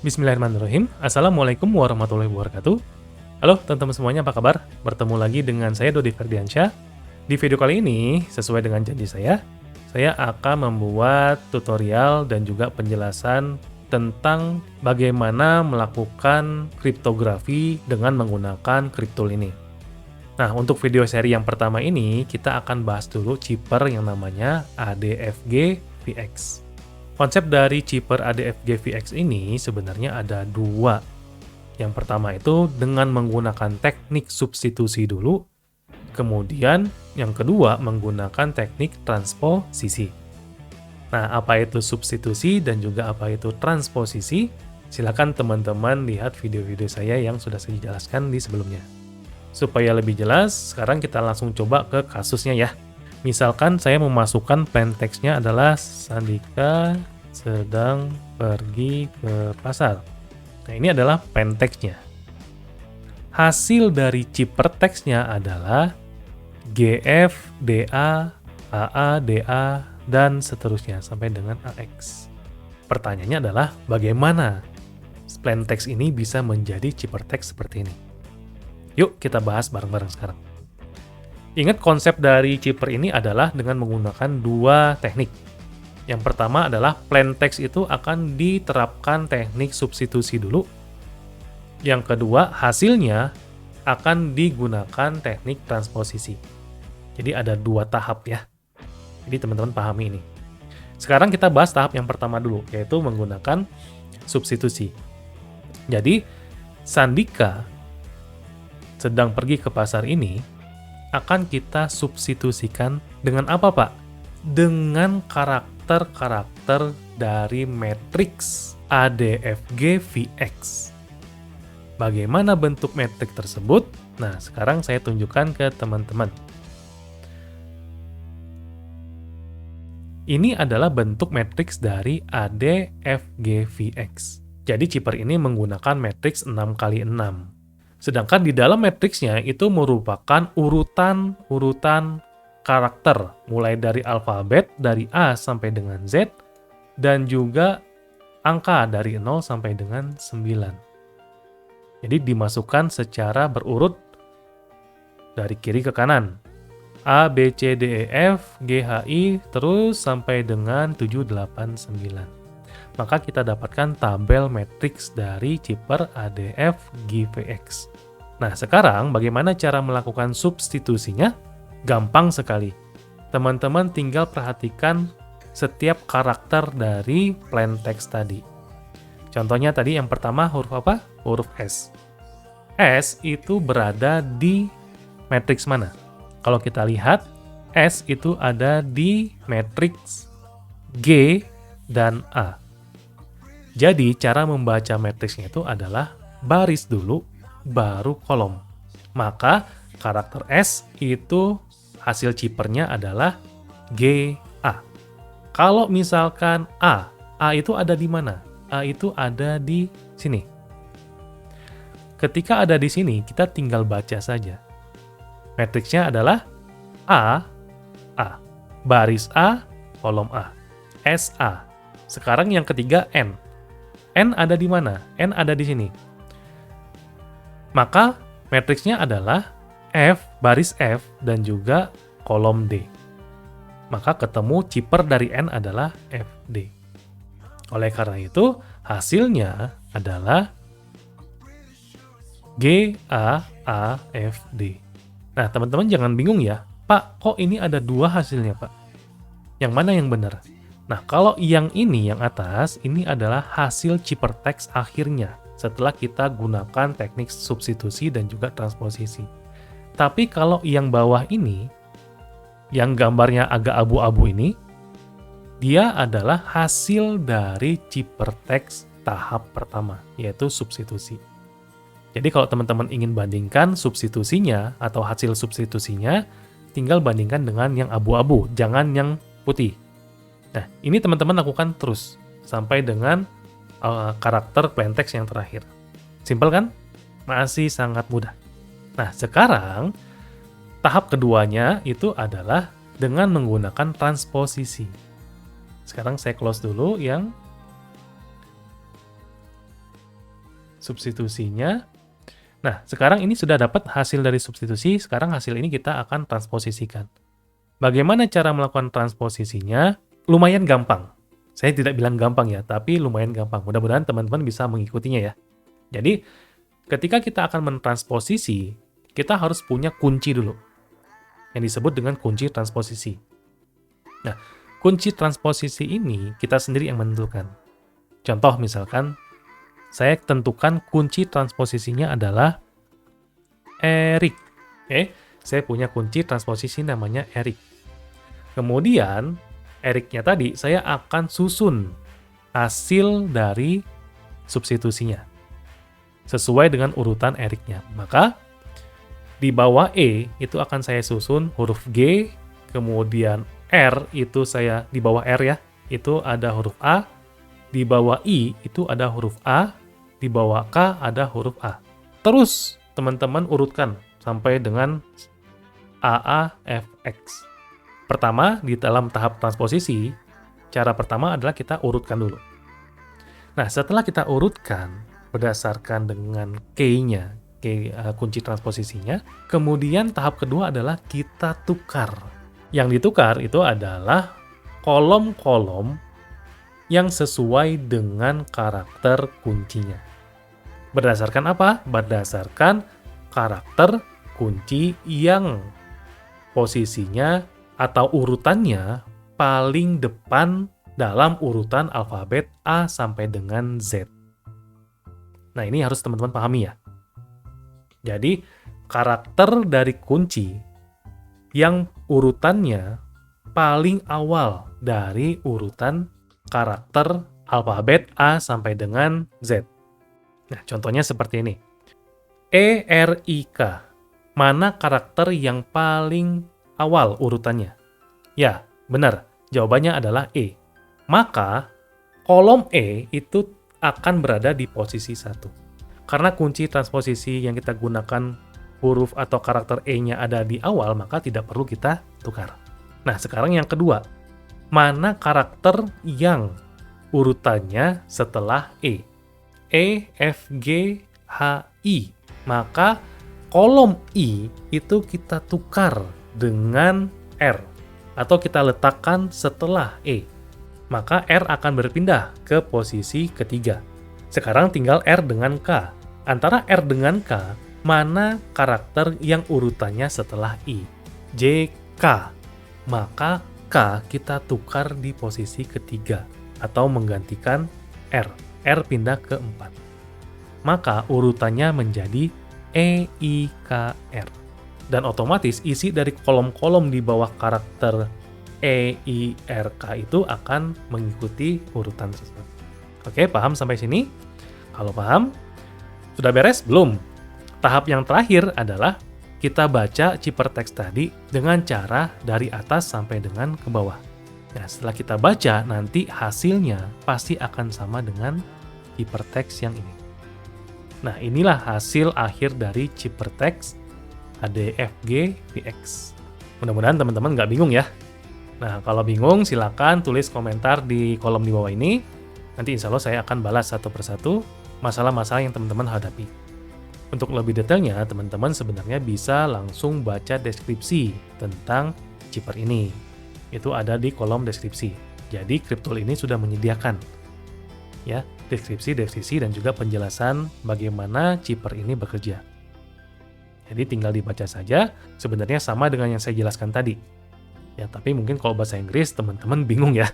Bismillahirrahmanirrahim. Assalamualaikum warahmatullahi wabarakatuh. Halo teman-teman semuanya, apa kabar? Bertemu lagi dengan saya Dodi Ferdiansyah. Di video kali ini, sesuai dengan janji saya akan membuat tutorial dan juga penjelasan tentang bagaimana melakukan kriptografi dengan menggunakan Cryptool ini. Nah, untuk video seri yang pertama ini, kita akan bahas dulu chipper yang namanya ADFG VX. Konsep dari chipper ADFG VX ini sebenarnya ada dua. Yang pertama itu dengan menggunakan teknik substitusi dulu, kemudian yang kedua menggunakan teknik transposisi. Nah, apa itu substitusi dan juga apa itu transposisi? Silakan teman-teman lihat video-video saya yang sudah saya jelaskan di sebelumnya. Supaya lebih jelas, sekarang kita langsung coba ke kasusnya ya. Misalkan saya memasukkan plain text-nya adalah Sandika sedang pergi ke pasar. Nah, ini adalah plain text-nya. Hasil dari chipper text-nya adalah GF, DA, AA, DA, dan seterusnya sampai dengan AX. Pertanyaannya adalah bagaimana plain text ini bisa menjadi chipper text seperti ini? Yuk kita bahas bareng-bareng sekarang. Ingat konsep dari chipper ini adalah dengan menggunakan dua teknik. Yang pertama adalah plain text itu akan diterapkan teknik substitusi dulu. Yang kedua, hasilnya akan digunakan teknik transposisi. Jadi ada dua tahap ya. Jadi teman-teman pahami ini. Sekarang kita bahas tahap yang pertama dulu, yaitu menggunakan substitusi. Jadi, Sandika sedang pergi ke pasar ini akan kita substitusikan dengan apa, Pak? Dengan karakter-karakter dari matriks ADFG VX. Bagaimana bentuk matriks tersebut? Nah, sekarang saya tunjukkan ke teman-teman. Ini adalah bentuk matriks dari ADFG VX. Jadi chipper ini menggunakan matriks 6x6. Sedangkan di dalam matriksnya itu merupakan urutan karakter, mulai dari alfabet, dari A sampai dengan Z, dan juga angka dari 0 sampai dengan 9. Jadi dimasukkan secara berurut dari kiri ke kanan. A, B, C, D, E, F, G, H, I, terus sampai dengan 7, 8, 9. Maka kita dapatkan tabel matriks dari chipper ADF GVX. Nah, sekarang bagaimana cara melakukan substitusinya? Gampang sekali. Teman-teman tinggal perhatikan setiap karakter dari plain text tadi. Contohnya tadi yang pertama huruf apa? Huruf S. S itu berada di matriks mana? Kalau kita lihat, S itu ada di matriks G dan A. Jadi, cara membaca matriksnya itu adalah baris dulu, baru kolom. Maka, karakter S itu hasil chippernya adalah GA. Kalau misalkan A itu ada di mana? A itu ada di sini. Ketika ada di sini, kita tinggal baca saja. Matriksnya adalah A, baris A, kolom A, SA. Sekarang yang ketiga N. N ada di mana? N ada di sini. Maka matriksnya adalah F, baris F, dan juga kolom D. Maka ketemu chipper dari N adalah FD. Oleh karena itu, hasilnya adalah GAAFD. Nah, teman-teman jangan bingung ya. Pak, kok ini ada dua hasilnya, Pak? Yang mana yang benar? Nah, kalau yang ini, yang atas, ini adalah hasil chipper text akhirnya setelah kita gunakan teknik substitusi dan juga transposisi. Tapi kalau yang bawah ini, yang gambarnya agak abu-abu ini, dia adalah hasil dari chipper text tahap pertama, yaitu substitusi. Jadi kalau teman-teman ingin bandingkan substitusinya atau hasil substitusinya, tinggal bandingkan dengan yang abu-abu, jangan yang putih. Nah, ini teman-teman lakukan terus sampai dengan karakter plain text yang terakhir. Simpel kan? Masih sangat mudah. Nah, sekarang tahap keduanya itu adalah dengan menggunakan transposisi. Sekarang saya close dulu yang substitusinya. Nah, sekarang ini sudah dapat hasil dari substitusi, sekarang hasil ini kita akan transposisikan. Bagaimana cara melakukan transposisinya? Lumayan gampang. Saya tidak bilang gampang ya, tapi lumayan gampang. Mudah-mudahan teman-teman bisa mengikutinya ya. Jadi, ketika kita akan mentransposisi, kita harus punya kunci dulu, yang disebut dengan kunci transposisi. Nah, kunci transposisi ini kita sendiri yang menentukan. Contoh misalkan, saya tentukan kunci transposisinya adalah Erik. Oke, saya punya kunci transposisi namanya Erik. Kemudian, Eriknya tadi saya akan susun hasil dari substitusinya sesuai dengan urutan Eriknya. Maka, di bawah E itu akan saya susun huruf G, kemudian R itu saya di bawah R ya, itu ada huruf A, di bawah I itu ada huruf A, di bawah K ada huruf A. Terus teman-teman urutkan sampai dengan AAFX. Pertama, di dalam tahap transposisi, cara pertama adalah kita urutkan dulu. Nah, setelah kita urutkan berdasarkan dengan key-nya, kunci transposisinya, kemudian tahap kedua adalah kita tukar. Yang ditukar itu adalah kolom-kolom yang sesuai dengan karakter kuncinya. Berdasarkan apa? Berdasarkan karakter kunci yang posisinya atau urutannya paling depan dalam urutan alfabet A sampai dengan Z. Nah, ini harus teman-teman pahami ya. Jadi, karakter dari kunci yang urutannya paling awal dari urutan karakter alfabet A sampai dengan Z. Nah, contohnya seperti ini. ERIK. Mana karakter yang paling awal urutannya? Ya, benar. Jawabannya adalah E. Maka, kolom E itu akan berada di posisi 1. Karena kunci transposisi yang kita gunakan huruf atau karakter E-nya ada di awal, maka tidak perlu kita tukar. Nah, sekarang yang kedua. Mana karakter yang urutannya setelah E? E, F, G, H, I. Maka kolom I itu kita tukar dengan R. Atau kita letakkan setelah E. Maka R akan berpindah ke posisi ketiga. Sekarang tinggal R dengan K. Antara R dengan K, mana karakter yang urutannya setelah I? J, K. Maka K kita tukar di posisi ketiga. Atau menggantikan R. R pindah ke 4. Maka urutannya menjadi E, I, K, R. Dan otomatis isi dari kolom-kolom di bawah karakter E, I, R, K itu akan mengikuti urutan tersebut. Oke, paham sampai sini? Kalau paham, sudah beres? Belum. Tahap yang terakhir adalah kita baca ciperteks tadi dengan cara dari atas sampai dengan ke bawah. Nah, setelah kita baca, nanti hasilnya pasti akan sama dengan ciperteks yang ini. Nah, inilah hasil akhir dari ciperteks ADFG VX. Mudah-mudahan teman-teman nggak bingung ya. Nah, kalau bingung silakan tulis komentar di kolom di bawah ini. Nanti insya Allah saya akan balas satu persatu masalah-masalah yang teman-teman hadapi. Untuk lebih detailnya, teman-teman sebenarnya bisa langsung baca deskripsi tentang chipper ini. Itu ada di kolom deskripsi. Jadi, Cryptool ini sudah menyediakan ya deskripsi, definisi, dan juga penjelasan bagaimana chipper ini bekerja. Jadi tinggal dibaca saja, sebenarnya sama dengan yang saya jelaskan tadi. Ya, tapi mungkin kalau bahasa Inggris teman-teman bingung ya.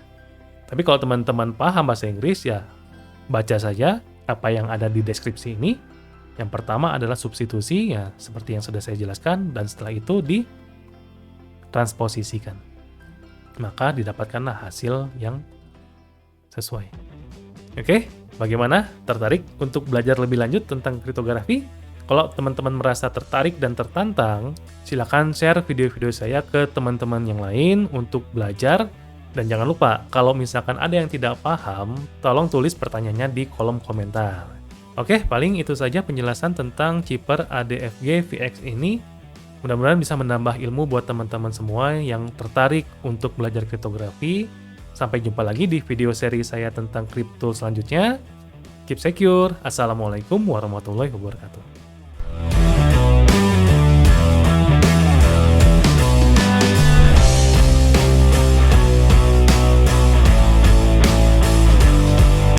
Tapi kalau teman-teman paham bahasa Inggris ya baca saja apa yang ada di deskripsi ini. Yang pertama adalah substitusi, ya seperti yang sudah saya jelaskan, dan setelah itu ditransposisikan. Maka didapatkanlah hasil yang sesuai. Oke, bagaimana? Tertarik untuk belajar lebih lanjut tentang kriptografi? Kalau teman-teman merasa tertarik dan tertantang, silakan share video-video saya ke teman-teman yang lain untuk belajar. Dan jangan lupa, kalau misalkan ada yang tidak paham, tolong tulis pertanyaannya di kolom komentar. Oke, paling itu saja penjelasan tentang chipper ADFG VX ini. Mudah-mudahan bisa menambah ilmu buat teman-teman semua yang tertarik untuk belajar kriptografi. Sampai jumpa lagi di video seri saya tentang kripto selanjutnya. keep secure. Assalamualaikum warahmatullahi wabarakatuh.